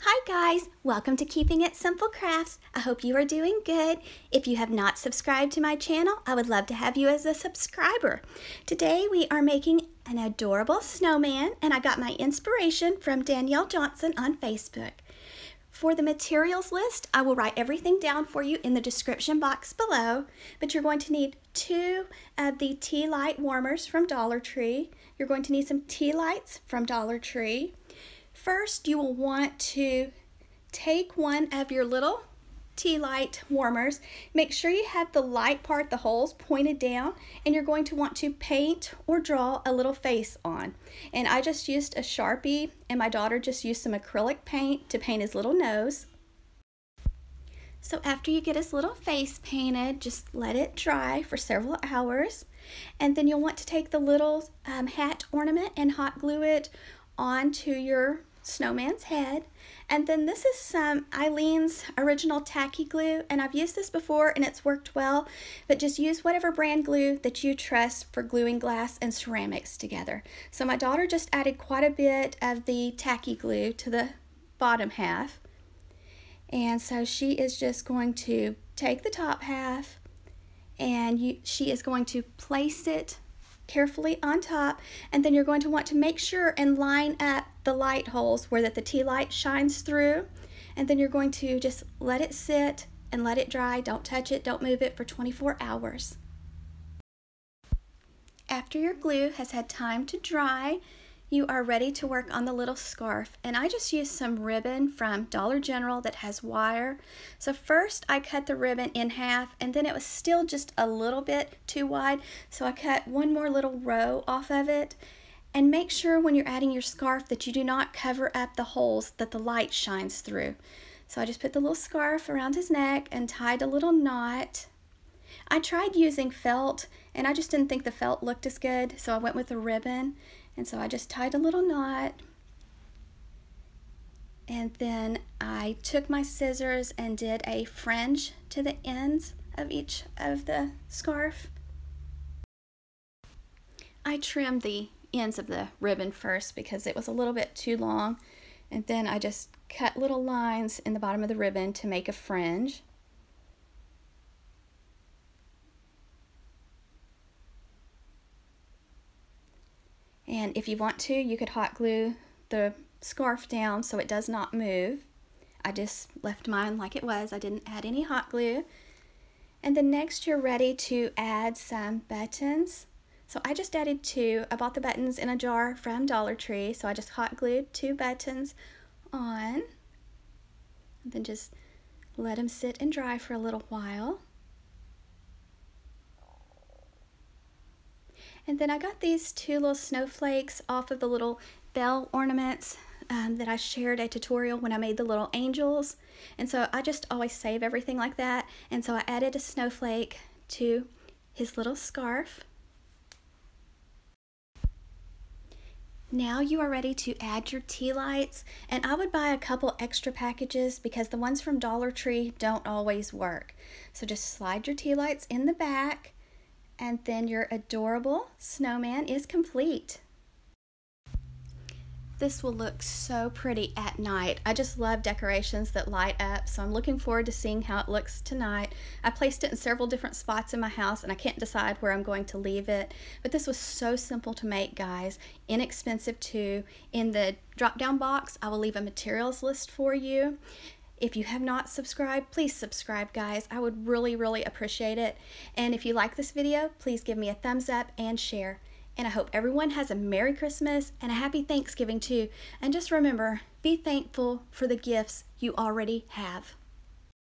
Hi guys, welcome to Keeping It Simple Crafts. I hope you are doing good. If you have not subscribed to my channel, I would love to have you as a subscriber. Today we are making an adorable snowman, and I got my inspiration from Danielle Johnson on Facebook. For the materials list, I will write everything down for you in the description box below, but you're going to need 2 of the tea light warmers from Dollar Tree. You're going to need some tea lights from Dollar Tree. First, you will want to take one of your little tea light warmers. Make sure you have the light part, the holes, pointed down, and you're going to want to paint or draw a little face on. And I just used a Sharpie, and my daughter just used some acrylic paint to paint his little nose. So after you get his little face painted, just let it dry for several hours. And then you'll want to take the little hat ornament and hot glue it onto your snowman's head. And then this is some Eileen's original Tacky Glue, and I've used this before and it's worked well, but just use whatever brand glue that you trust for gluing glass and ceramics together. So my daughter just added quite a bit of the Tacky Glue to the bottom half, and so she is just going to take the top half and she is going to place it carefully on top, and then you're going to want to make sure and line up the light holes where that the tea light shines through, and then you're going to just let it sit and let it dry. Don't touch it, don't move it for 24 hours. After your glue has had time to dry, you are ready to work on the little scarf, and I just used some ribbon from Dollar General that has wire. So first I cut the ribbon in half, and then it was still just a little bit too wide, so I cut one more little row off of it. And make sure when you're adding your scarf that you do not cover up the holes that the light shines through. So I just put the little scarf around his neck and tied a little knot. I tried using felt, and I just didn't think the felt looked as good, so I went with a ribbon. And so I just tied a little knot, and then I took my scissors and did a fringe to the ends of each of the scarf. I trimmed the ends of the ribbon first because it was a little bit too long, and then I just cut little lines in the bottom of the ribbon to make a fringe. And if you want to, you could hot glue the scarf down so it does not move. I just left mine like it was. I didn't add any hot glue. And then next you're ready to add some buttons. So I just added 2. I bought the buttons in a jar from Dollar Tree, so I just hot glued 2 buttons on. And then just let them sit and dry for a little while. And then I got these 2 little snowflakes off of the little bell ornaments that I shared a tutorial when I made the little angels. And so I just always save everything like that. And so I added a snowflake to his little scarf. Now you are ready to add your tea lights, and I would buy a couple extra packages because the ones from Dollar Tree don't always work. So just slide your tea lights in the back, and then your adorable snowman is complete. This will look so pretty at night. I just love decorations that light up, so I'm looking forward to seeing how it looks tonight. I placed it in several different spots in my house, and I can't decide where I'm going to leave it. But this was so simple to make, guys. Inexpensive too. In the drop-down box, I will leave a materials list for you. If you have not subscribed, please subscribe, guys. I would really appreciate it. And if you like this video, please give me a thumbs up and share. And I hope everyone has a Merry Christmas and a Happy Thanksgiving too. And just remember, be thankful for the gifts you already have.